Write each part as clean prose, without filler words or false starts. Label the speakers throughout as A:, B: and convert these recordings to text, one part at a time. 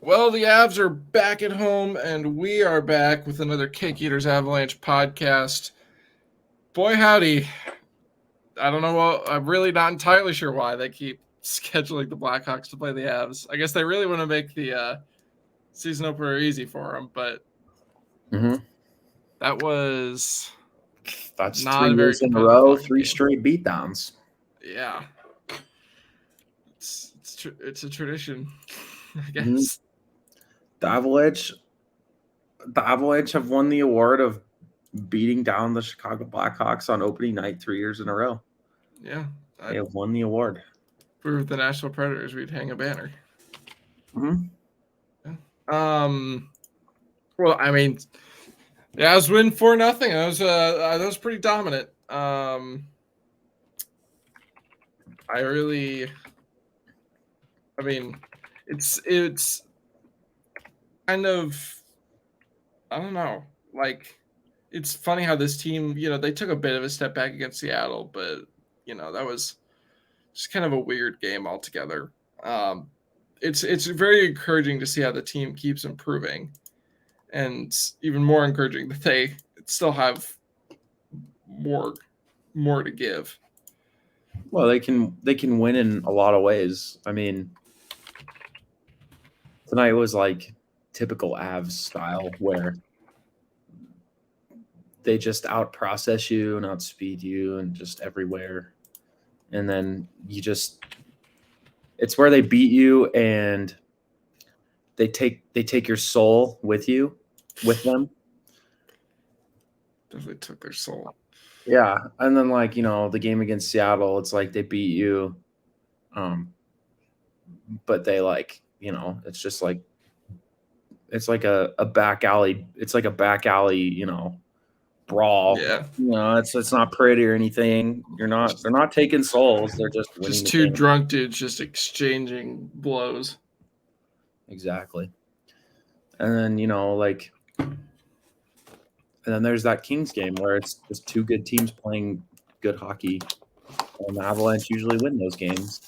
A: Well, the Avs are back at home, and we are back with another Cake Eaters Avalanche podcast. Boy, howdy. I don't know. I'm really not entirely sure why they keep scheduling the Blackhawks to play the Avs. I guess they really want to make the season opener easy for them, but that was
B: That's
A: not
B: 3
A: a very
B: years in a
A: competitive
B: row,
A: hockey
B: 3
A: game.
B: straight beatdowns.
A: Yeah. It's a tradition, I guess.
B: The Avalanche have won the award of beating down the Chicago Blackhawks on opening night 3 years in a row.
A: Yeah.
B: They have won the award.
A: If we were the Nashville Predators, we'd hang a banner.
B: Mm-hmm.
A: Well, I mean, yeah, I was winning 4-0. That was pretty dominant. It's kind of, I don't know, like, it's funny how this team, they took a bit of a step back against Seattle, but that was just kind of a weird game altogether. It's very encouraging to see how the team keeps improving, and even more encouraging that they still have more to give.
B: Well, they can win in a lot of ways. I mean, tonight was like typical Avs style where they just out-process you and outspeed you and just everywhere. And then it's where they beat you and they take your soul with them.
A: Definitely took their soul.
B: Yeah, and then the game against Seattle, it's like they beat you, but they it's just like it's like a back alley. It's like a back alley, brawl.
A: Yeah,
B: it's not pretty or anything. They're not taking souls. They're just winning.
A: Just two drunk dudes just exchanging blows.
B: Exactly. And then and then there's that Kings game where it's just two good teams playing good hockey, and the Avalanche usually win those games.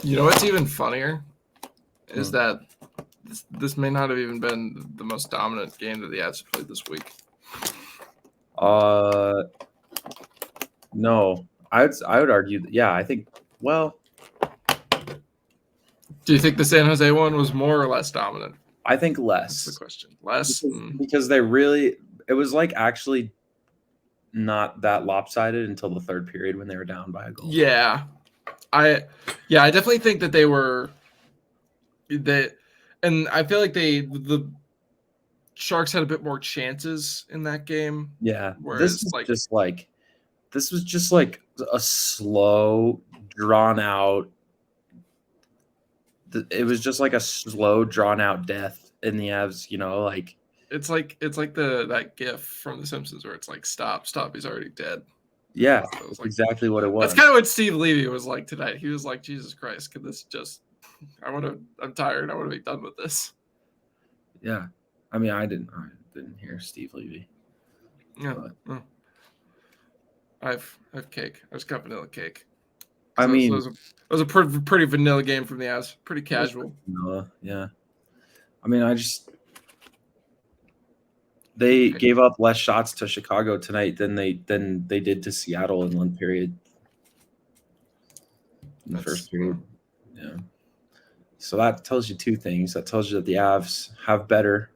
A: You know what's even funnier is that this may not have even been the most dominant game that the Avs played this week.
B: No, I would argue that, yeah, I think. Well,
A: do you think the San Jose one was more or less dominant?
B: I think less.
A: That's the question. Less
B: because it was like actually not that lopsided until the third period when they were down by a goal.
A: Yeah, I definitely think that they were and I feel like the Sharks had a bit more chances in that game.
B: Yeah, this was just like a slow, drawn out. It was just like a slow, drawn out death in the Avs.
A: It's like that GIF from The Simpsons where it's like stop, he's already dead.
B: Yeah, that's exactly what it was.
A: That's kind of what Steve Levy was like tonight. He was like, Jesus Christ, could this just? I'm tired. I want to be done with this.
B: Yeah, I mean, I didn't hear Steve Levy.
A: Yeah, I've cake. I was got vanilla cake.
B: I mean,
A: it was a pretty vanilla game from the Avs. Pretty casual.
B: Vanilla, yeah. I mean, they gave up less shots to Chicago tonight than they did to Seattle in one period. In the first period. Yeah. So that tells you two things. That tells you that the Avs have better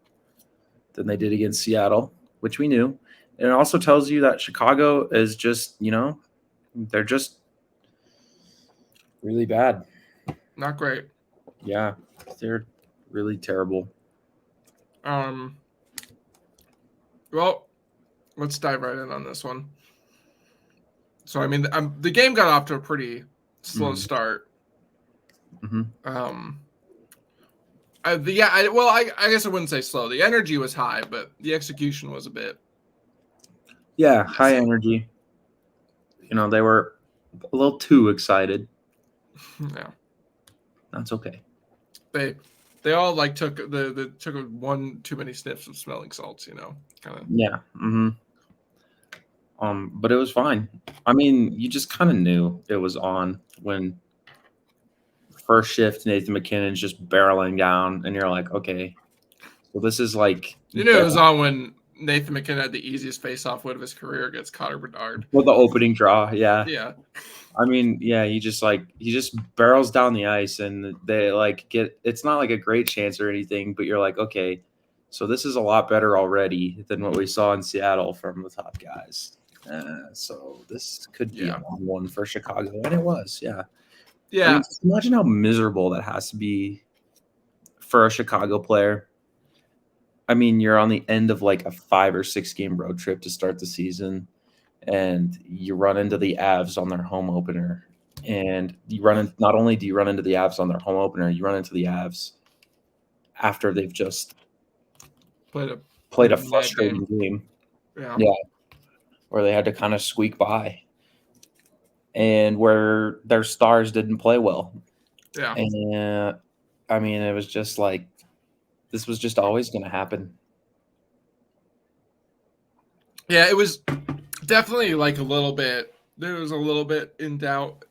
B: than they did against Seattle, which we knew. And it also tells you that Chicago is just, they're just really bad.
A: Not great.
B: Yeah, they're really terrible.
A: Well, let's dive right in on this one. So, I mean, the game got off to a pretty slow start.
B: Mm-hmm.
A: I guess I wouldn't say slow. The energy was high, but the execution was a bit.
B: Yeah, high energy. They were a little too excited.
A: Yeah,
B: that's okay.
A: They all took one too many sniffs of smelling salts, kind of.
B: Yeah. Mm-hmm. But it was fine. I mean, you just kind of knew it was on when first shift, Nathan McKinnon's just barreling down, and you're like, okay, so this is like
A: You knew it was on when Nathan McKinnon had the easiest face-off win of his career against Connor Bedard.
B: with the opening draw.
A: Yeah.
B: I mean, yeah, he just barrels down the ice, and they like get. It's not like a great chance or anything, but you're like, okay, so this is a lot better already than what we saw in Seattle from the top guys. So this could be a long one for Chicago, and it was, yeah.
A: Yeah.
B: I mean, just imagine how miserable that has to be for a Chicago player. I mean, you're on the end of like a 5 or 6 game road trip to start the season, and you run into the Avs on their home opener. And not only do you run into the Avs on their home opener, you run into the Avs after they've just played a frustrating game. Yeah. Where they had to kind of squeak by. And where their stars didn't play well.
A: Yeah.
B: And I mean, it was just like, this was just always going to happen.
A: Yeah, it was definitely like a little bit. There was a little bit in doubt,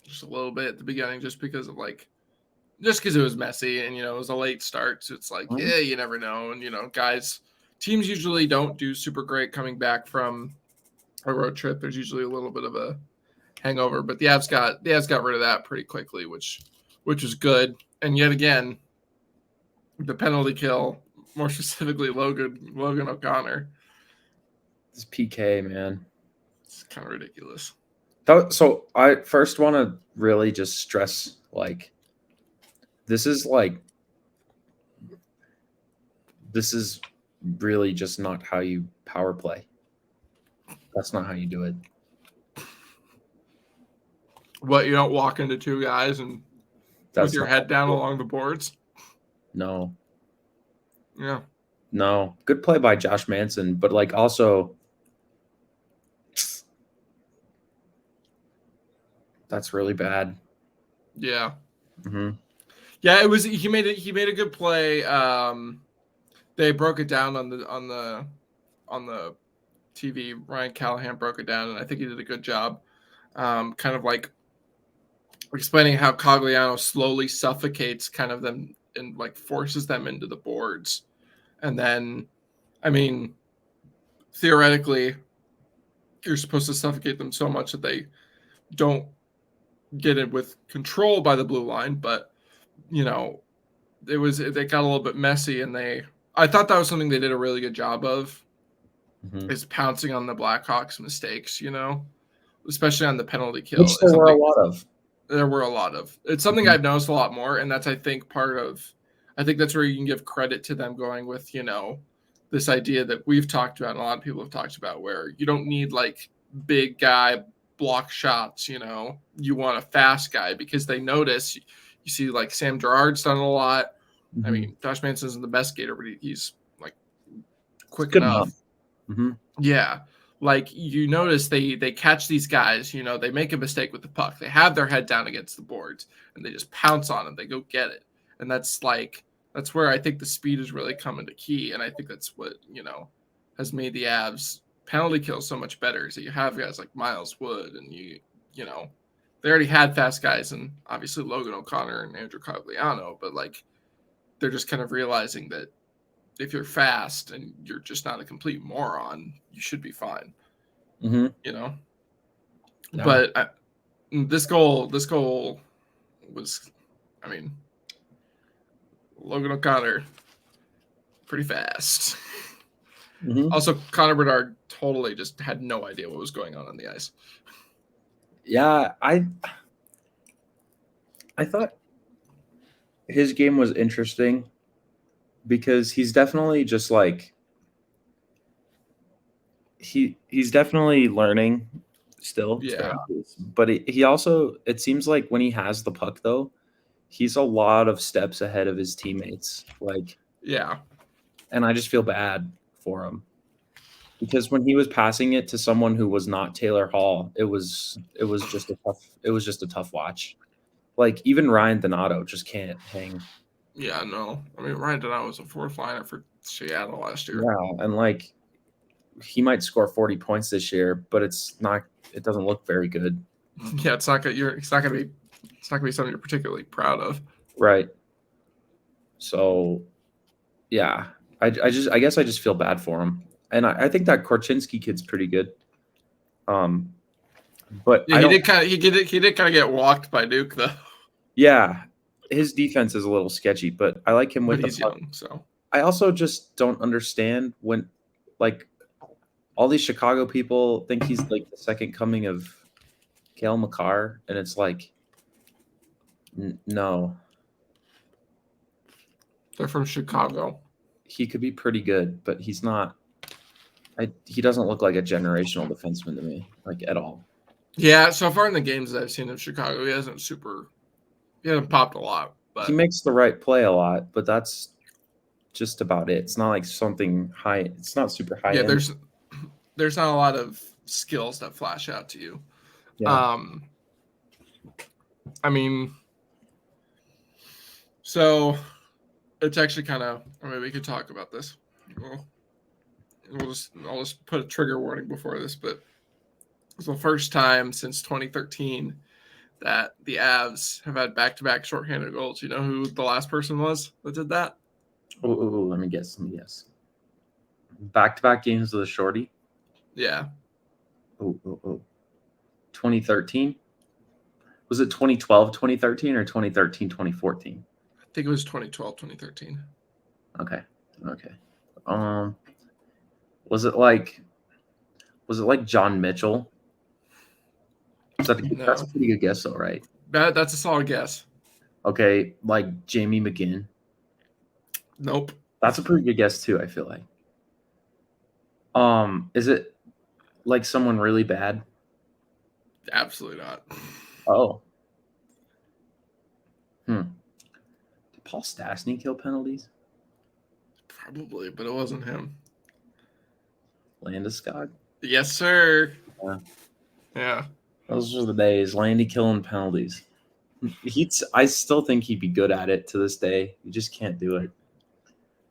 A: just a little bit at the beginning, just because it was messy and, it was a late start. So it's like, yeah, you never know. And, teams usually don't do super great coming back from a road trip. There's usually a little bit of a hangover, but the Avs got rid of that pretty quickly, which was good. And yet again, the penalty kill, more specifically Logan O'Connor.
B: This PK, man.
A: It's kind of ridiculous.
B: So I first want to really just stress, like, this is really just not how you power play. That's not how you do it.
A: What, you don't walk into 2 guys and with your head down along the boards?
B: No.
A: Yeah.
B: No. Good play by Josh Manson, but like also that's really bad.
A: Yeah.
B: Mm-hmm.
A: Yeah, it was. He made a good play. They broke it down on the TV. Ryan Callahan broke it down, and I think he did a good job. Kind of like explaining how Cogliano slowly suffocates kind of them and like forces them into the boards. And then, I mean, theoretically, you're supposed to suffocate them so much that they don't get it with control by the blue line. But, they got a little bit messy, and I thought that was something they did a really good job of, is pouncing on the Blackhawks' mistakes, especially on the penalty kill.
B: Which there were a lot of.
A: There were a lot of. It's something I've noticed a lot more, and that's, I think, I think that's where you can give credit to them going with, this idea that we've talked about, and a lot of people have talked about, where you don't need like big guy block shots, you want a fast guy, because they notice, you see like Sam Girard's done a lot. Mm-hmm. I mean, Josh Manson isn't the best skater, but he's like quick enough.
B: Mm-hmm.
A: Yeah. Like, you notice they catch these guys, they make a mistake with the puck. They have their head down against the boards, and they just pounce on it. They go get it. And that's where I think the speed is really coming to key. And I think that's what, has made the Avs penalty kill so much better, is that you have guys like Miles Wood, and they already had fast guys, and obviously Logan O'Connor and Andrew Cogliano, but like, they're just kind of realizing that if you're fast and you're just not a complete moron, you should be fine.
B: Mm-hmm.
A: No. But this goal was, I mean, Logan O'Connor, pretty fast.
B: Mm-hmm.
A: Also, Connor Bedard totally just had no idea what was going on the ice.
B: Yeah, I thought his game was interesting, because he's definitely just like he's definitely learning still.
A: Yeah.
B: But he also, it seems like when he has the puck, though, he's a lot of steps ahead of his teammates. Like, yeah. And I just feel bad for him, because when he was passing it to someone who was not Taylor Hall, it was just a tough watch. Like, even Ryan Donato just can't hang.
A: Yeah, no. I mean, Ryan Donato was a 4th liner for Seattle last year.
B: Yeah, and like, he might score 40 points this year, but it doesn't look very good.
A: Yeah, it's not gonna be It's not going to be something you're particularly proud of.
B: Right. So, yeah, I guess I just feel bad for him, and I think that Korchinski kid's pretty good. But
A: Yeah,
B: I don't.
A: he did kind of get walked by Duke though.
B: Yeah, his defense is a little sketchy, but I like him with
A: But
B: the
A: he's
B: puck.
A: young, so
B: I also just don't understand when, like, all these Chicago people think he's like the second coming of Cale Makar, and it's like, no,
A: they're from Chicago.
B: he could be pretty good, but he's not. He doesn't look like a generational defenseman to me, like at all.
A: Yeah, so far in the games that I've seen of Chicago, he hasn't popped a lot. But
B: He makes the right play a lot, but that's just about it. It's not like something high. It's not super high.
A: yeah,
B: end.
A: there's not a lot of skills that flash out to you.
B: Yeah.
A: I mean, so it's actually kind of. I mean, we could talk about this. I'll just put a trigger warning before this, but it's the first time since 2013 that the Avs have had back-to-back shorthanded goals. You know who the last person was that did that?
B: Oh, let me guess. Back-to-back games with a shorty.
A: Yeah.
B: 2013. Was it 2012, 2013, or 2013, 2014?
A: I think it was 2012, 2013.
B: Okay. Was it like John Mitchell?
A: No.
B: That's a pretty good guess, though, right?
A: That's a solid guess.
B: Okay, like Jamie McGinn.
A: Nope.
B: That's a pretty good guess too, I feel like. Is it like someone really bad?
A: Absolutely not.
B: Oh. Did Paul Stastny kill penalties?
A: Probably, but it wasn't him.
B: Landeskog?
A: Yes, sir. Yeah.
B: Those were the days. Landy killing penalties. I still think he'd be good at it to this day. You just can't do it.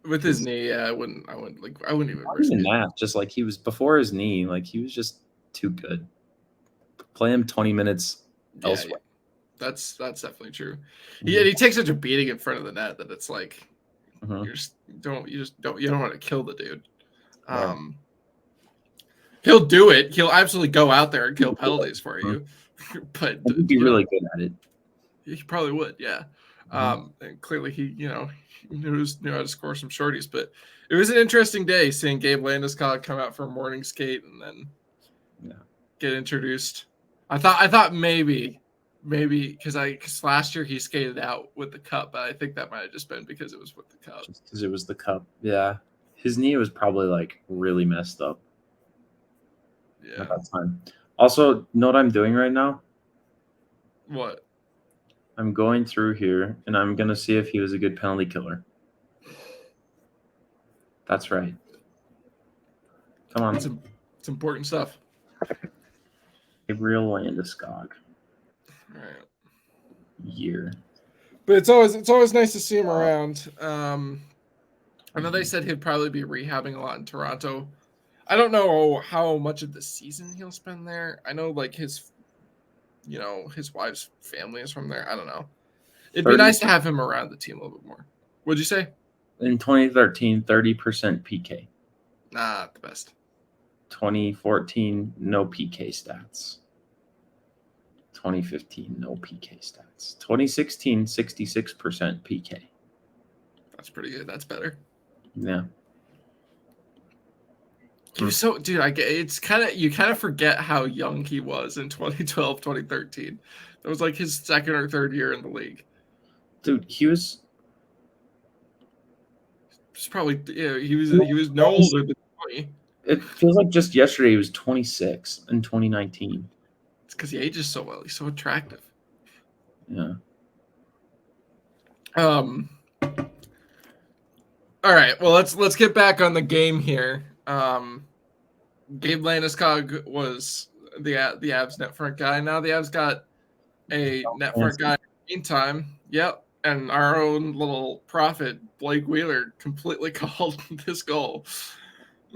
A: With his knee, yeah, I wouldn't even
B: Not
A: risk
B: even
A: it.
B: that. Just like he was before his knee, like he was just too good. Play him 20 minutes elsewhere.
A: Yeah, that's definitely true. He takes such a beating in front of the net that it's like you don't want to kill the dude.
B: Right.
A: He'll do it. He'll absolutely go out there and kill penalties for you. But
B: he'd be really good at it.
A: He probably would, yeah. And clearly he knew how to score some shorties. But it was an interesting day seeing Gabe Landeskog come out for a morning skate and then get introduced. I thought maybe because last year he skated out with the cup, but I think that might have just been because it was with the cup.
B: Just because it was the cup, yeah. His knee was probably like really messed up.
A: Yeah.
B: At that time. Also, know what I'm doing right now?
A: What?
B: I'm going through here and I'm gonna see if he was a good penalty killer. That's right. Come on.
A: It's important stuff.
B: Gabriel Landeskog.
A: All right.
B: Year.
A: But it's always nice to see him around. I know they said he'd probably be rehabbing a lot in Toronto. I don't know how much of the season he'll spend there. I know like his wife's family is from there. I don't know. It'd be nice to have him around the team a little bit more. What'd you say?
B: In 2013, 30% PK.
A: Not the best.
B: 2014, no PK stats. 2015, no PK stats. 2016, 66% PK.
A: That's pretty good. That's better.
B: Yeah.
A: He was so, dude, you kind of forget how young he was in 2012, 2013. That was like his second or third year in the league.
B: Dude, he was
A: probably, he was no older than 20.
B: It feels like just yesterday he was 26 in 2019.
A: It's because he ages so well. He's so attractive.
B: Yeah.
A: All right. Well, let's get back on the game here. Gabe Landeskog was the Avs net front guy. Now the Avs got a net front guy in the meantime. Yep. And our own little prophet, Blake Wheeler, completely called this goal.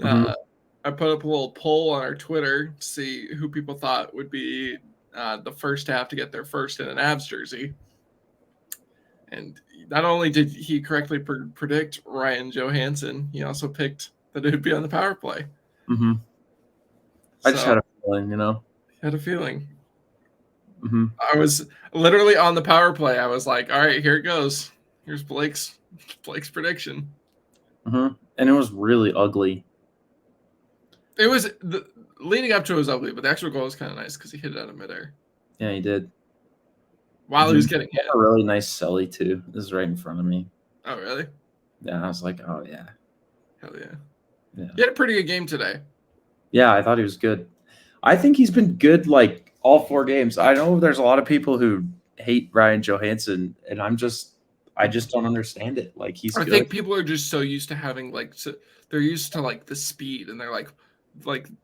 A: I put up a little poll on our Twitter to see who people thought would be the first half to get their first in an Avs jersey. And not only did he correctly predict Ryan Johansen, he also picked that it would be on the power play.
B: Mm-hmm. I just had a feeling,
A: Had a feeling.
B: Mm-hmm.
A: I was literally on the power play. I was like, all right, here it goes. Here's Blake's prediction.
B: Mm-hmm. And it was really ugly.
A: It was leading up to it was ugly, but the actual goal was kind of nice because he hit it out of midair.
B: Yeah, he did.
A: While he was getting hit.
B: A really nice celly too. This is right in front of me.
A: Oh, really?
B: Yeah, I was like, oh yeah.
A: Hell yeah.
B: Yeah.
A: He had a pretty good game today.
B: Yeah, I thought he was good. I think he's been good like all 4 games. I know there's a lot of people who hate Ryan Johansen, and I just don't understand it. Like
A: I think people are just so used to having they're used to like the speed, and they're like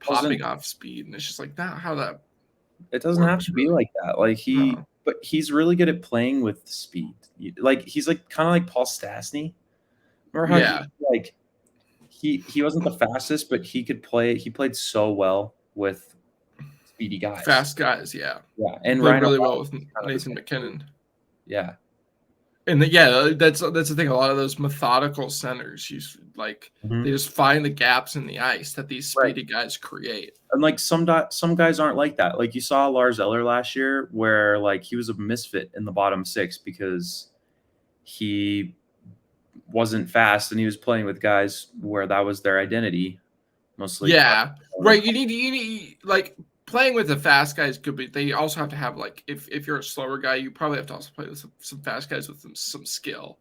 A: popping off speed, and it's just like not how that.
B: It doesn't have to be like that. Like but he's really good at playing with speed. Like he's like kind of like Paul Stastny. Remember how he wasn't the fastest, but he could play. He played so well with speedy guys,
A: fast guys. Yeah,
B: and
A: played really well with Nathan McKinnon.
B: Yeah,
A: and that's the thing. A lot of those methodical centers, they just find the gaps in the ice that these speedy guys create.
B: And like some guys aren't like that. Like you saw Lars Eller last year, where like he was a misfit in the bottom 6 because he wasn't fast and he was playing with guys where that was their identity mostly.
A: Yeah, right. You need like playing with the fast guys could be. They also have to have like if you're a slower guy, you probably have to also play with some fast guys with some skill.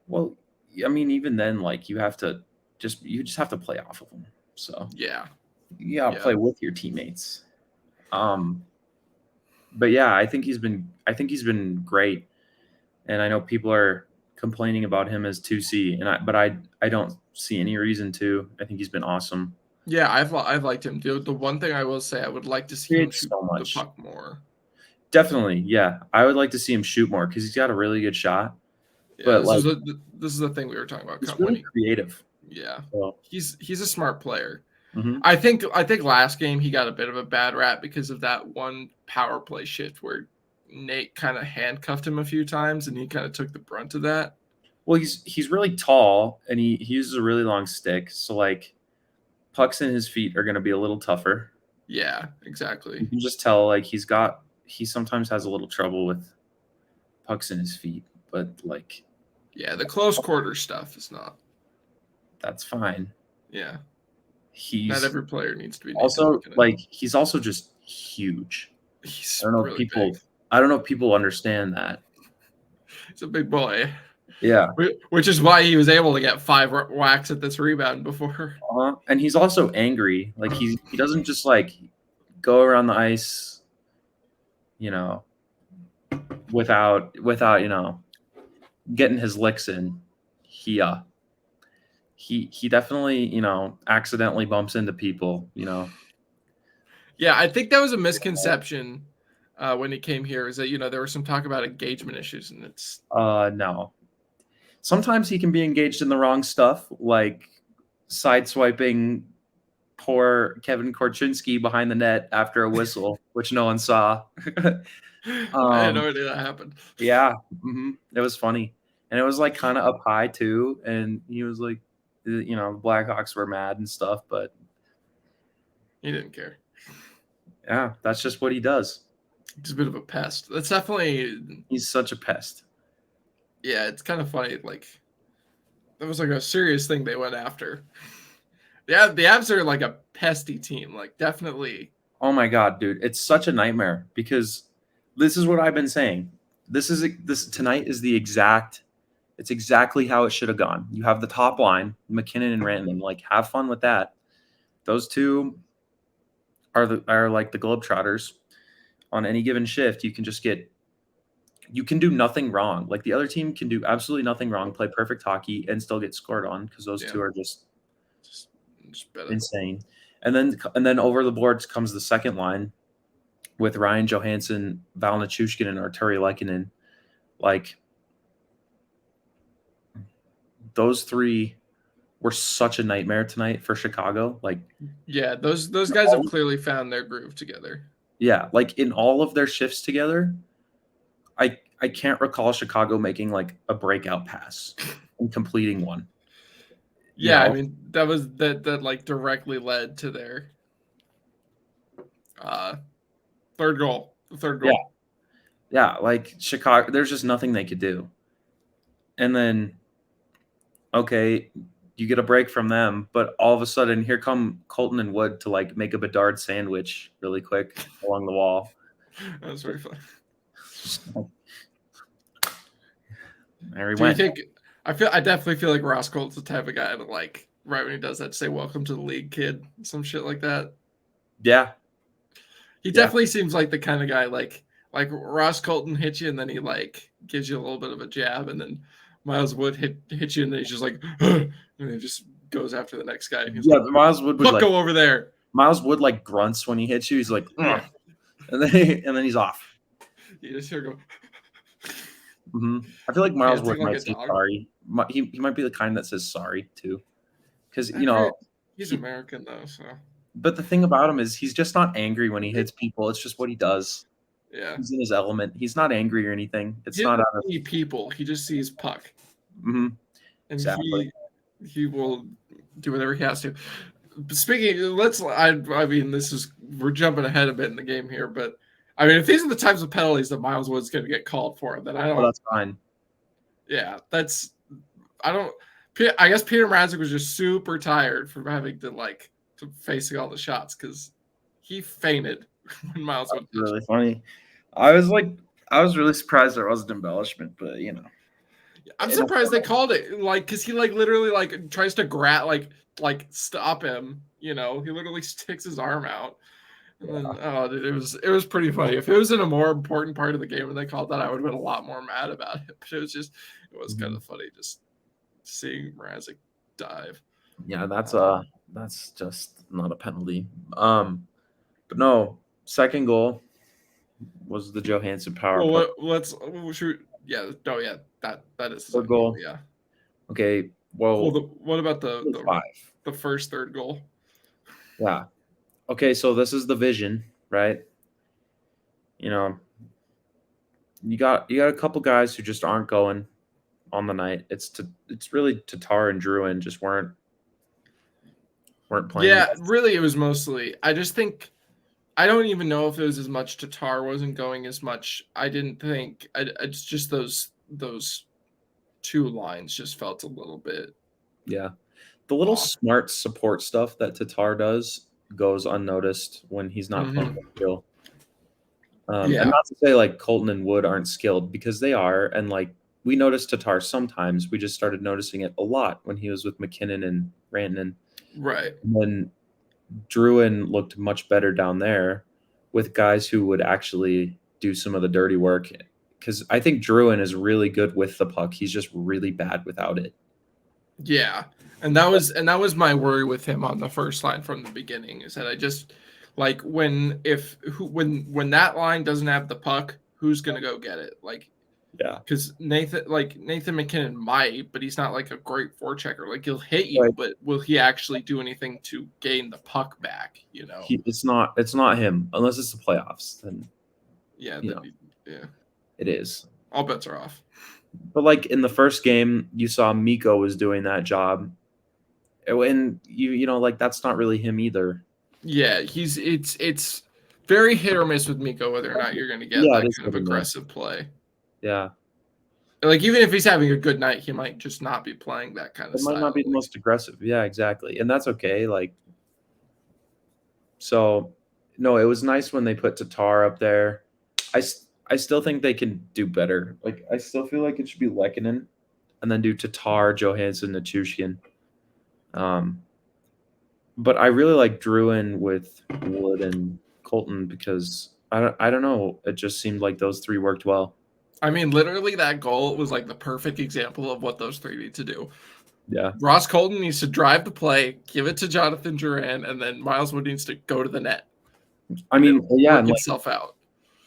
B: Well, I mean, even then, like you just have to play off of them. So play with your teammates. But yeah, I think he's been great, and I know people are complaining about him as 2C, but I don't see any reason to. I think he's been awesome.
A: Yeah, I've liked him. The one thing I will say, I would like to see him shoot the puck more.
B: Definitely, yeah. I would like to see him shoot more because he's got a really good shot.
A: Yeah, but this is the thing we were talking about.
B: He's really creative.
A: Yeah, he's a smart player.
B: Mm-hmm.
A: I think last game he got a bit of a bad rap because of that one power play shift where Nate kind of handcuffed him a few times, and he kind of took the brunt of that.
B: Well, he's really tall, and he uses a really long stick, so like pucks in his feet are going to be a little tougher.
A: Yeah, exactly.
B: You can just tell like he sometimes has a little trouble with pucks in his feet, but like
A: the close quarter stuff is not.
B: That's fine.
A: Yeah. Not every player needs to be.
B: Also, like he's also just huge.
A: He's
B: I don't know if people understand that.
A: He's a big boy.
B: Yeah.
A: Which is why he was able to get 5 whacks at this rebound before.
B: And he's also angry. Like he doesn't just like go around the ice, without getting his licks in. He definitely, accidentally bumps into people,
A: Yeah, I think that was a misconception when he came here, is that, there was some talk about engagement issues, and it's...
B: No. Sometimes he can be engaged in the wrong stuff, like sideswiping poor Kevin Korchinski behind the net after a whistle, which no one saw.
A: I had no idea that happened.
B: Yeah, it was funny. And it was like kind of up high too, and he was like, the Blackhawks were mad and stuff, but
A: he didn't care.
B: Yeah, that's just what he does.
A: He's a bit of a pest. That's definitely...
B: He's such a pest.
A: Yeah, it's kind of funny. Like, that was like a serious thing they went after. Yeah, the Avs are like a pesty team. Like, definitely.
B: Oh my God, dude. It's such a nightmare because this is what I've been saying. This tonight is it's exactly how it should have gone. You have the top line, McKinnon and Rantanen. Like, have fun with that. Those two are like the Globetrotters. On any given shift, you can do nothing wrong. Like the other team can do absolutely nothing wrong, play perfect hockey, and still get scored on because those two are just insane. And then over the boards comes the second line with Ryan Johansen, Val NIchushkin, and Arturi Lehkonen. Like those 3 were such a nightmare tonight for Chicago. Like,
A: yeah, those guys have clearly found their groove together.
B: Yeah, like in all of their shifts together, I can't recall Chicago making like a breakout pass and completing one. You
A: Yeah, I
B: know,
A: mean that like directly led to their uh third goal. The third
B: yeah,
A: goal.
B: yeah, like Chicago, there's just nothing they could do. And then okay, you get a break from them, but all of a sudden here come Colton and Wood to like make a Bedard sandwich really quick along the wall.
A: That was very fun.
B: There he
A: Do you
B: went.
A: think I definitely feel like Ross Colt's the type of guy to like right when he does that say welcome to the league, kid, some shit like that.
B: Yeah,
A: He
B: yeah,
A: definitely seems like the kind of guy like Ross Colton hits you and then he like gives you a little bit of a jab and then Miles Wood hits you and then he's just like and he just goes after the next guy and he's
B: yeah.
A: like
B: Miles Wood would
A: fuck
B: like
A: go over there.
B: grunts when he hits you. He's like,
A: Yeah.
B: ugh, and then he's off.
A: You just hear go
B: I feel like Miles
A: panting
B: Wood
A: like
B: might
A: a
B: say
A: dog.
B: sorry. He might be the kind that says sorry too, because
A: I feel he's
B: he.
A: American though, so
B: But the thing about him is he's just not angry when he hits people. It's just what he does.
A: yeah.
B: He's in his element. He's not angry or anything.
A: He
B: It's not
A: doesn't
B: out of.
A: see people, he just sees puck.
B: Mhm,
A: And
B: exactly.
A: he will do whatever he has to. Speaking, I mean, this is we're jumping ahead a bit in the game here, but I mean, if these are the types of penalties that Miles Wood's going to get called for, then I
B: Oh,
A: don't.
B: that's fine.
A: Yeah, that's I don't. I guess Peter Mrazek was just super tired from having to facing all the shots because he fainted when Miles Wood
B: That's
A: touched
B: really
A: him.
B: funny. I was really surprised there wasn't embellishment, but
A: I'm
B: in a
A: surprised they called it because he literally tries to stop him. You know, he literally sticks his arm out. And then, oh, dude, it was pretty funny. If it was in a more important part of the game and they called that, I would have been a lot more mad about it. But it was kind
B: Mhm.
A: of funny just seeing Mrazek dive.
B: Yeah, that's
A: Um,
B: that's just not a penalty. But no, second goal was the Johansen power
A: well,
B: play.
A: let's shoot. Yeah, no, yeah, that is the
B: Third
A: second goal.
B: goal.
A: Yeah.
B: Okay,
A: Well,
B: well,
A: what about
B: five.
A: the first third goal?
B: Yeah. Okay, so this is the vision, right? You know, you got a couple guys who just aren't going on the night. It's really Tatar and Drouin just weren't playing.
A: Yeah, really, it was mostly. I just think I don't even know if it was as much Tatar wasn't going as much. I didn't think. It's just those two lines just felt a little bit
B: Yeah. The little
A: off.
B: smart support stuff that Tatar does goes unnoticed when he's not playing
A: Hmm.
B: with skill. And
A: Yeah,
B: not to say like Colton and Wood aren't skilled because they are, and like we noticed Tatar sometimes. We just started noticing it a lot when he was with McKinnon and Rantanen.
A: right.
B: When Druin looked much better down there with guys who would actually do some of the dirty work. Because I think Druin is really good with the puck. He's just really bad without it.
A: Yeah, and that was my worry with him on the first line from the beginning is that I just like when that line doesn't have the puck, who's gonna go get it? Like
B: Yeah.
A: because Nathan McKinnon might, but he's not like a great forechecker. Like he'll hit you,
B: Like
A: but will he actually do anything to gain the puck back? You know?
B: it's not him unless it's the playoffs. Then
A: Yeah,
B: you know
A: yeah.
B: it is.
A: All bets are off.
B: But like in the first game, you saw Miko was doing that job, and like that's not really him either.
A: Yeah, it's very hit or miss with Miko whether or not you're going to get
B: Yeah, it
A: that
B: is
A: kind of
B: hit or miss.
A: aggressive play.
B: Yeah,
A: Like even if he's having a good night, he might just not be playing that kind of
B: it might not
A: style.
B: be the most aggressive. Yeah, exactly, and that's okay. Like so, no, it was nice when they put Tatar up there. I still think they can do better. Like I still feel like it should be Lehkonen, and then do Tatar, Johansen, Nichushkin. Um, but I really like Druin with Wood and Colton because I don't know. It just seemed like those three worked well.
A: I mean, literally that goal was like the perfect example of what those three need to do.
B: Yeah,
A: Ross Colton needs to drive the play, give it to Jonathan Drouin, and then Miles Wood needs to go to the net,
B: I
A: and
B: mean,
A: it'll
B: yeah,
A: work
B: and
A: itself out.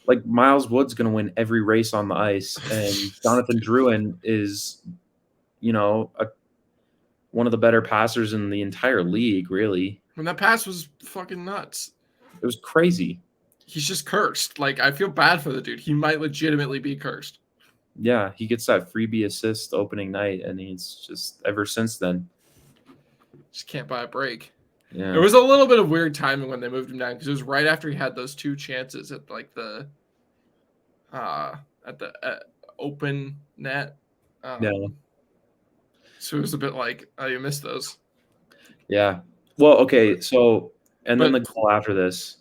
B: like Miles Wood's going to win every race on the ice, and Jonathan Drouin is, one of the better passers in the entire league. Really,
A: And that pass was fucking nuts.
B: it was crazy.
A: he's just cursed. Like, I feel bad for the dude. He might legitimately be cursed.
B: Yeah, he gets that freebie assist opening night, and he's just ever since then.
A: Just can't buy a break.
B: Yeah,
A: It was a little bit of weird timing when they moved him down because it was right after he had those 2 chances at like the at the open net.
B: yeah,
A: So it was a bit like, oh, you missed those.
B: yeah. Well, okay, so and then the
A: But
B: goal after this,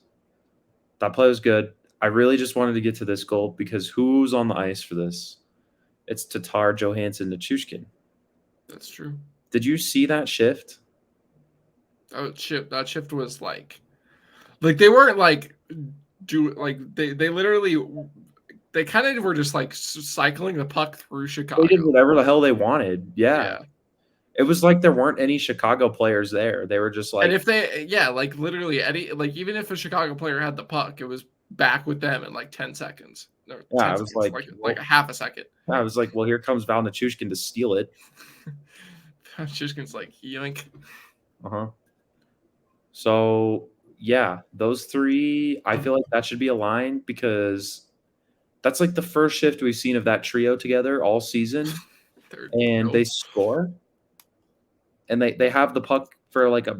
B: that play was good. I really just wanted to get to this goal because who's on the ice for this? It's Tatar, Johansen, Nichushkin.
A: that's true.
B: Did you see that shift?
A: That shift was like they weren't like they literally they kind of were just like cycling the puck through
B: They did
A: Chicago.
B: whatever the hell they wanted. Yeah.
A: Yeah.
B: It was like there weren't any Chicago players there. They were just
A: And
B: like,
A: if they, like literally even if a Chicago player had the puck, it was back with them in like 10 seconds or
B: yeah,
A: 10
B: I was
A: seconds,
B: like,
A: like
B: well,
A: a half a second.
B: I was like, well, here comes Val NIchushkin to steal it.
A: Shishkin's like, yoink.
B: Uh-huh. So yeah, those three, I feel like that should be a line because that's like the first shift we've seen of that trio together all season. And they score and they have the puck for like a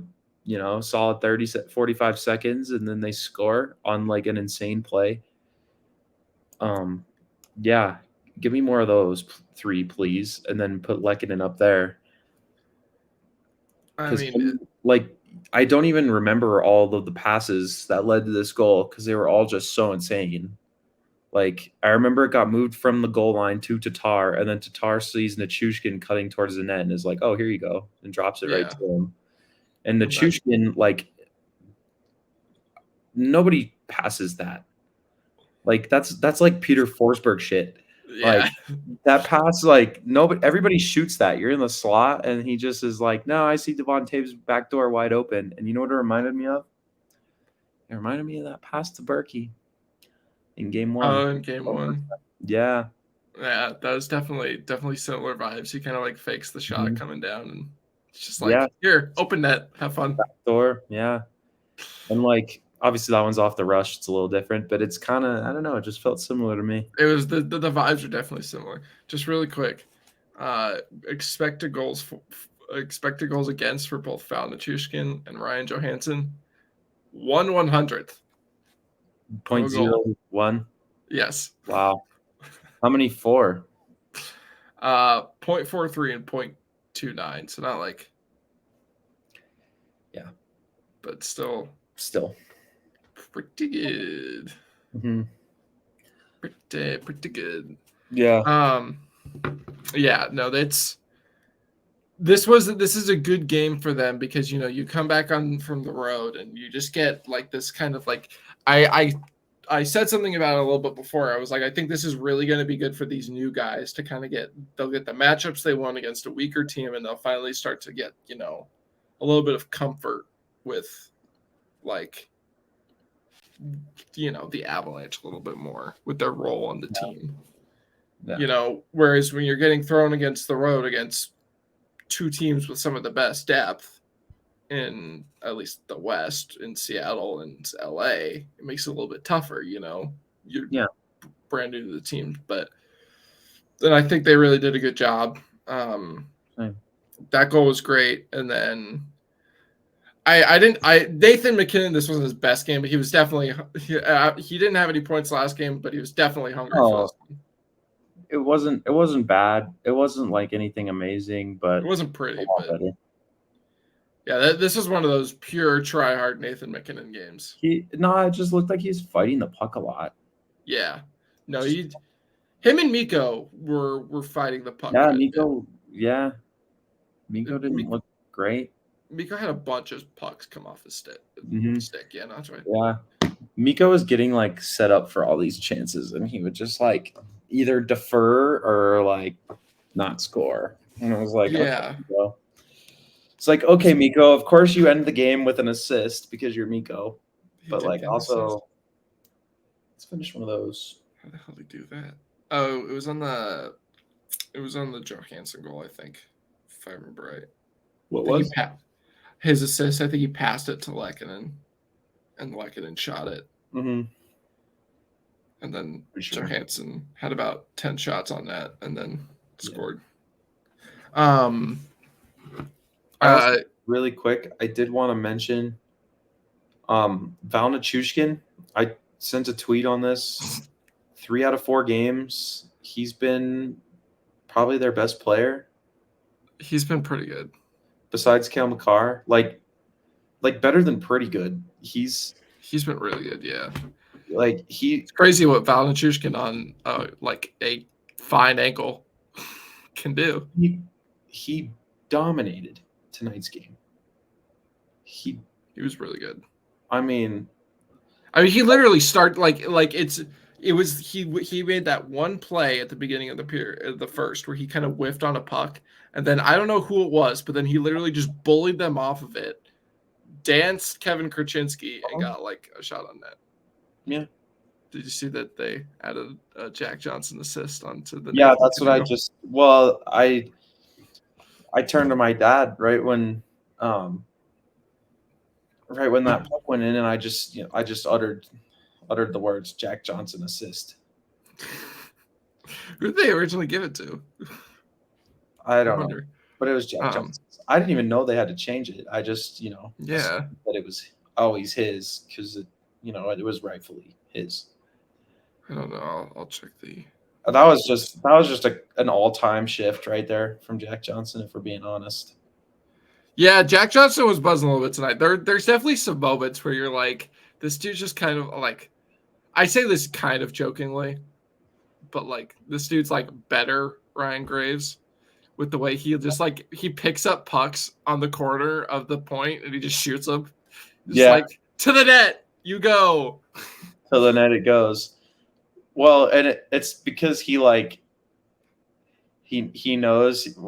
B: solid 45 seconds, and then they score on like an insane play. Yeah, give me more of those three, please, and then put Lehkonen up there.
A: I
B: Because
A: mean,
B: like I don't even remember all of the passes that led to this goal because they were all just so insane. Like I remember it got moved from the goal line to Tatar, and then Tatar sees Nichushkin cutting towards the net and is like, "Oh, here you go," and drops it right
A: yeah.
B: to him. And Nichushkin, like nobody passes that. Like that's like Peter Forsberg shit. Like
A: Yeah.
B: that pass, like nobody, everybody shoots that. You're in the slot, and he just is like, "No, I see Devon Taves back door wide open." And you know what it reminded me of? It reminded me of that pass to Berkey in game one.
A: Oh, in game one.
B: Yeah.
A: Yeah, that was definitely similar vibes. He kind of like fakes the shot
B: Mhm.
A: coming down and it's just
B: Yeah.
A: like, here, open net, have fun.
B: Door. Yeah. And like obviously that one's off the rush. It's a little different, but it's kind of, I don't know, it just felt similar to me.
A: It was the vibes are definitely similar. Just really quick, uh, expected goals expected goals against for both Val NIchushkin and Ryan Johansen. 1/100th of
B: Point
A: a goal.
B: 0.01.
A: Yes.
B: Wow. How many for?
A: 0.43 and 0.29. So not like,
B: Yeah.
A: but still pretty good.
B: Mm-hmm.
A: Pretty good.
B: Yeah.
A: Yeah, no, this is a good game for them because you come back on from the road and you just get like this kind of like I said something about it a little bit before. I was like, I think this is really going to be good for these new guys to kind of they'll get the matchups they want against a weaker team, and they'll finally start to get a little bit of comfort with like the Avalanche a little bit more with their role on the team.
B: Yeah.
A: Whereas when you're getting thrown against the road against two teams with some of the best depth in at least the West, in Seattle and LA, it makes it a little bit tougher. You're brand new to the team, but then I think they really did a good job. That goal was great, and then Nathan MacKinnon, this wasn't his best game, but he was definitely he didn't have any points last game, but he was definitely hungry for this one.
B: It wasn't bad. It wasn't like anything amazing, but
A: It wasn't pretty,
B: a lot
A: but
B: better.
A: yeah, this is one of those pure try hard Nathan MacKinnon games.
B: It just looked like he's fighting the puck a lot.
A: Yeah, no, him and Mikko were fighting the puck.
B: Yeah, Mikko. Yeah, Mikko didn't look great.
A: Mikko had a bunch of pucks come off his stick. Yeah, no, that's right.
B: Yeah, Mikko was getting like set up for all these chances, and he would just like either defer or like not score. And it was like,
A: yeah,
B: okay, it's like, okay, Mikko, of course you end the game with an assist because you're Mikko, but like also, let's finish one of those.
A: How the hell did he do that? Oh, it was on the Johansen goal, I think, if I remember right.
B: What was
A: his assist? I think he passed it to Lehkonen, and Lehkonen shot it.
B: Mm-hmm.
A: and then
B: Sure.
A: Johansen had about 10 shots on that, and then scored.
B: Really quick, I did want to mention Val NIchushkin. I sent a tweet on this. 3 out of 4 games, he's been probably their best player.
A: He's been pretty good.
B: Besides Cale Makar, like better than pretty good. He's
A: been really good, yeah.
B: Like
A: it's crazy what Val NIchushkin on like a fine ankle can do.
B: He dominated tonight's game. He
A: was really good.
B: I mean,
A: he literally started he made that one play at the beginning of the period, the first, where he kind of whiffed on a puck, and then I don't know who it was, but then he literally just bullied them off of it, danced Kevin Krasinski, and got like a shot on net.
B: Yeah.
A: Did you see that they added a Jack Johnson assist onto the?
B: Yeah, that's what I just. Well, I turned to my dad right when that puck went in, and I just uttered the words Jack Johnson assist.
A: Who did they originally give it to?
B: I don't know, but it was Jack Johnson. I didn't even know they had to change it. I just that it was always his because it was rightfully his.
A: I don't know. I'll check the.
B: That was just an all-time shift right there from Jack Johnson, if we're being honest.
A: Yeah, Jack Johnson was buzzing a little bit tonight. There's definitely some moments where you're like, this dude's just kind of like, I say this kind of jokingly, but like this dude's like better Ryan Graves with the way he just like he picks up pucks on the corner of the point and he just shoots them. Just like to the net, you go.
B: To the net it goes. Well, and it's because he knows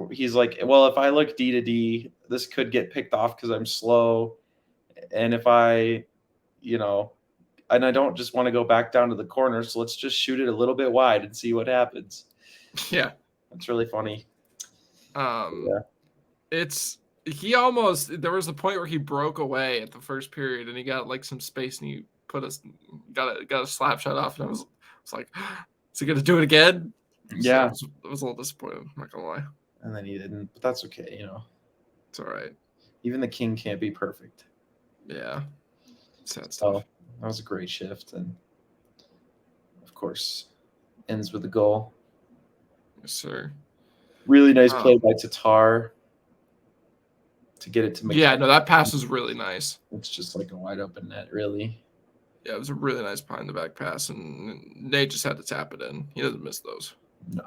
B: he's like, well, if I look D to D, this could get picked off because I'm slow, and if I, and I don't just want to go back down to the corner, so let's just shoot it a little bit wide and see what happens.
A: Yeah,
B: that's really funny.
A: He almost, there was a point where he broke away at the first period and he got like some space and he got a slap shot off, and I was like, is he gonna do it again?
B: Yeah,
A: so it was a little disappointing, I'm not gonna lie.
B: And then he didn't, but that's okay,
A: It's all right.
B: Even the king can't be perfect.
A: Yeah, sad stuff.
B: That was a great shift, and of course, ends with a goal.
A: Yes, sir.
B: Really nice play by Tatar to get it to
A: McKenna. Yeah, no, that pass was really nice.
B: It's just like a wide open net, really.
A: Yeah, it was a really nice behind the back pass, and Nate just had to tap it in. He doesn't miss those.
B: No.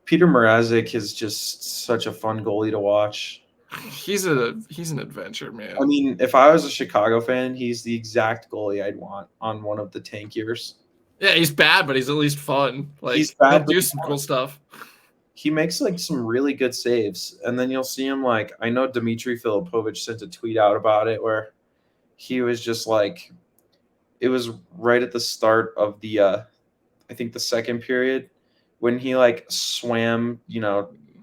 B: Peter Mrazek is just such a fun goalie to watch.
A: He's an adventure, man.
B: I mean, if I was a Chicago fan, he's the exact goalie I'd want on one of the tank years.
A: Yeah, he's bad, but he's at least fun. Like,
B: he's bad,
A: he'll do some cool stuff.
B: He makes like some really good saves, and then you'll see him like, I know Dmitry Filipovich sent a tweet out about it where he was just like, it was right at the start of the I think the second period when he like swam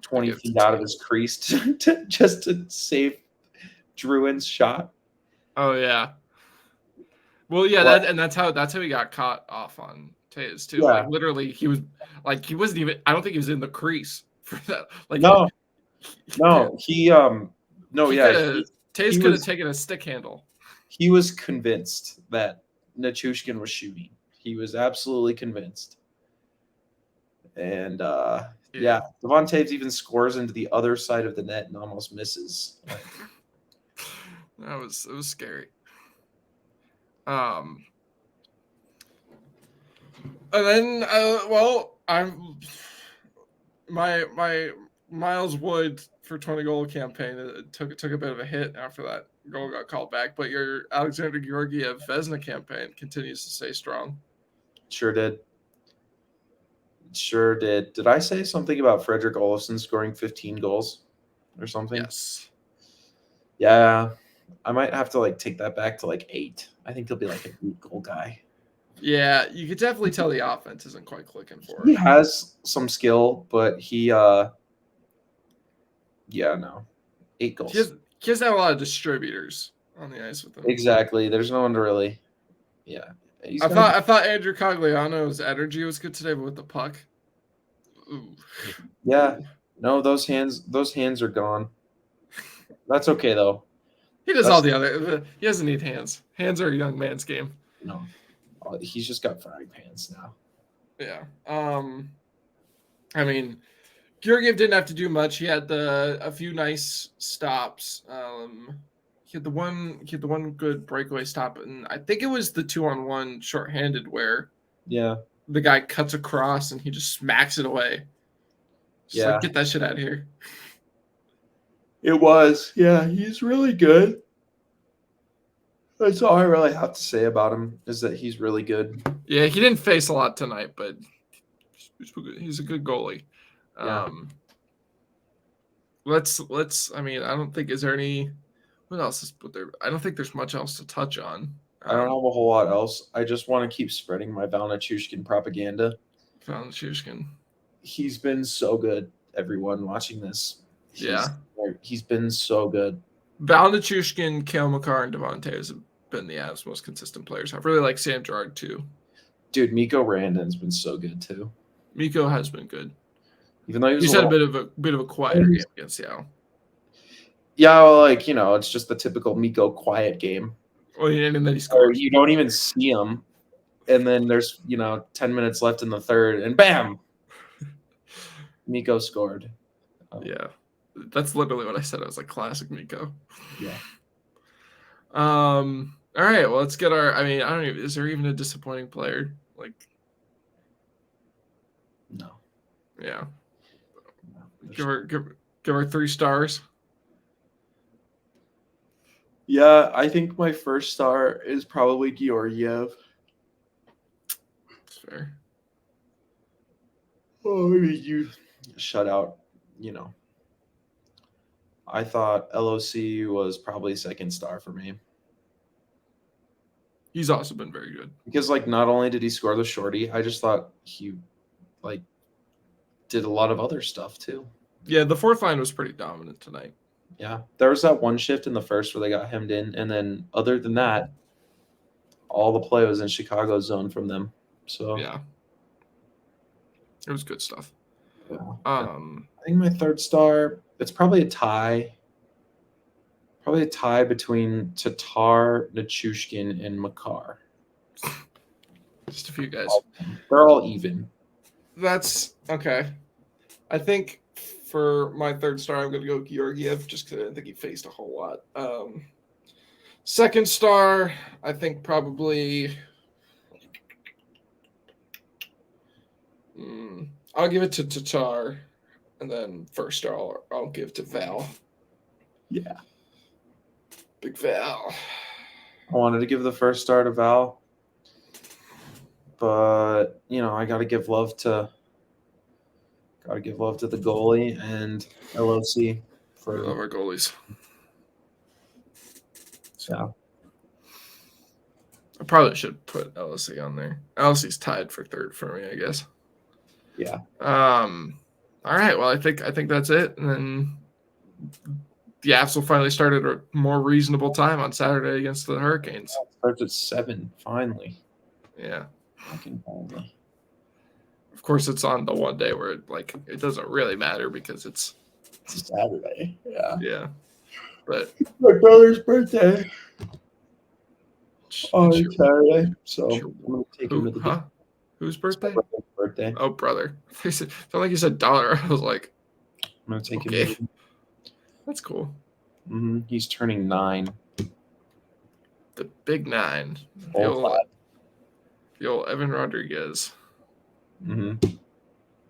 B: 20 feet out of his crease just to save Drouin's shot.
A: Oh yeah. Well, yeah, that's how he got caught off on Tays too. Yeah. Like literally, he wasn't even. I don't think he was in the crease for that. Like
B: no,
A: Tays could have taken a stick handle.
B: He was convinced that NIchushkin was shooting. He was absolutely convinced. And Devon Toews even scores into the other side of the net and almost misses.
A: It was scary. And then my Miles Wood for 20 goal campaign took a bit of a hit after that goal got called back, but your Alexander Georgiev Vezina campaign continues to stay strong.
B: Sure did. Did I say something about Frederick Olofsson scoring 15 goals or something?
A: Yes.
B: Yeah. I might have to take that back to 8. I think he'll be like a 8-goal guy.
A: Yeah, you could definitely tell the offense isn't quite clicking for him.
B: He has some skill, but he 8 goals.
A: He doesn't have a lot of distributors on the ice with him.
B: Exactly. There's no one to really
A: I thought Andrew Cogliano's energy was good today, but with the puck, ooh.
B: Yeah, no, those hands are gone. That's okay though.
A: He does all the other. He doesn't need hands. Hands are a young man's game.
B: No, he's just got frying pans now.
A: Yeah. I mean, Georgiev didn't have to do much. He had a few nice stops. He had the one good breakaway stop, and I think it was the 2-on-1 shorthanded where the guy cuts across and he just smacks it away. Just like, get that shit out of here.
B: It was. Yeah, he's really good. That's all I really have to say about him is that he's really good.
A: Yeah, he didn't face a lot tonight, but he's a good goalie.
B: Yeah.
A: Let's. I mean, I don't think is there any. What else is put there? I don't think there's much else to touch on.
B: I don't have a whole lot else. I just want to keep spreading my Val NIchushkin propaganda.
A: Val NIchushkin.
B: He's been so good. Everyone watching this. He's been so good.
A: Val NIchushkin, Cale Makar, and Devontae have been the Avs' most consistent players. I really like Sam Girard too.
B: Dude, Mikko Rantanen's been so good too.
A: Mikko has been good,
B: even though
A: he's had a bit of a quieter game against Seattle.
B: Yeah, well, it's just the typical Mikko quiet game.
A: Well, and then he scores.
B: You don't even see him, and then there's 10 minutes left in the third, and bam, Mikko scored.
A: Yeah, that's literally what I said. I was like, classic Mikko.
B: Yeah.
A: All right. Well, let's get our. I mean, I don't even. Is there even a disappointing player? Like,
B: no.
A: Yeah. No, give her 3 stars.
B: Yeah, I think my first star is probably Georgiev.
A: That's fair.
B: Oh, maybe you shut out. I thought LOC was probably second star for me.
A: He's also been very good.
B: Because, not only did he score the shorty, I just thought he, did a lot of other stuff, too.
A: Yeah, the fourth line was pretty dominant tonight.
B: Yeah. There was that one shift in the first where they got hemmed in, and then other than that, all the play was in Chicago's zone from them. So,
A: yeah. It was good stuff.
B: Yeah. I think my third star, it's probably a tie. Probably a tie between Tatar, NIchushkin, and Makar.
A: Just a few guys.
B: They're all even.
A: That's okay. I think for my third star, I'm going to go Georgiev just because I didn't think he faced a whole lot. Second star, I think probably I'll give it to Tatar, and then first star I'll give to Val.
B: Yeah.
A: Big Val.
B: I wanted to give the first star to Val, but I got to give love to the goalie and LOC
A: for love our goalies.
B: Yeah.
A: I probably should put LOC on there. LOC's tied for third for me, I guess.
B: Yeah.
A: All right. Well, I think that's it, and then the Avs will finally start at a more reasonable time on Saturday against the Hurricanes.
B: It starts at 7 finally.
A: Yeah.
B: Fucking finally.
A: Of course, it's on the one day where it doesn't really matter because it's
B: Saturday. Yeah.
A: Yeah. But
B: my brother's birthday on Saturday, so I'm gonna take him to the game.
A: Whose birthday?
B: Birthday.
A: Oh, brother. It felt like you said dollar. I was like,
B: I'm gonna take him.
A: That's cool.
B: Mm-hmm. He's turning 9.
A: The big 9. The old Evan Rodriguez.
B: Mm-hmm.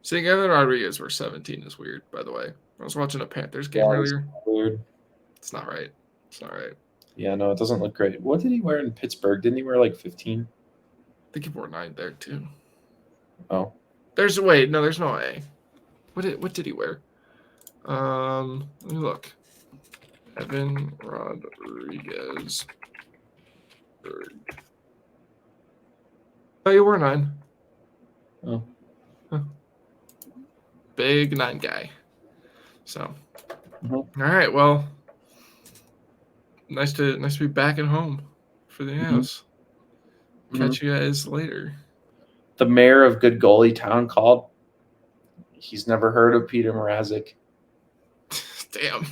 A: Seeing Evan Rodriguez for 17 is weird, by the way. I was watching a Panthers game earlier.
B: Weird.
A: It's not right.
B: Yeah, no, it doesn't look great. What did he wear in Pittsburgh? Didn't he wear 15?
A: I think he wore 9 there too.
B: Oh.
A: There's no way. What did he wear? Let me look. Evan Rodriguez. Oh, you wore 9.
B: Oh.
A: Huh. Big 9 guy. So,
B: Mm-hmm.
A: All right. Well, nice to be back at home for the Avs. Catch you guys later.
B: The mayor of Good Goalie Town called. He's never heard of Peter Mrazek.
A: Damn.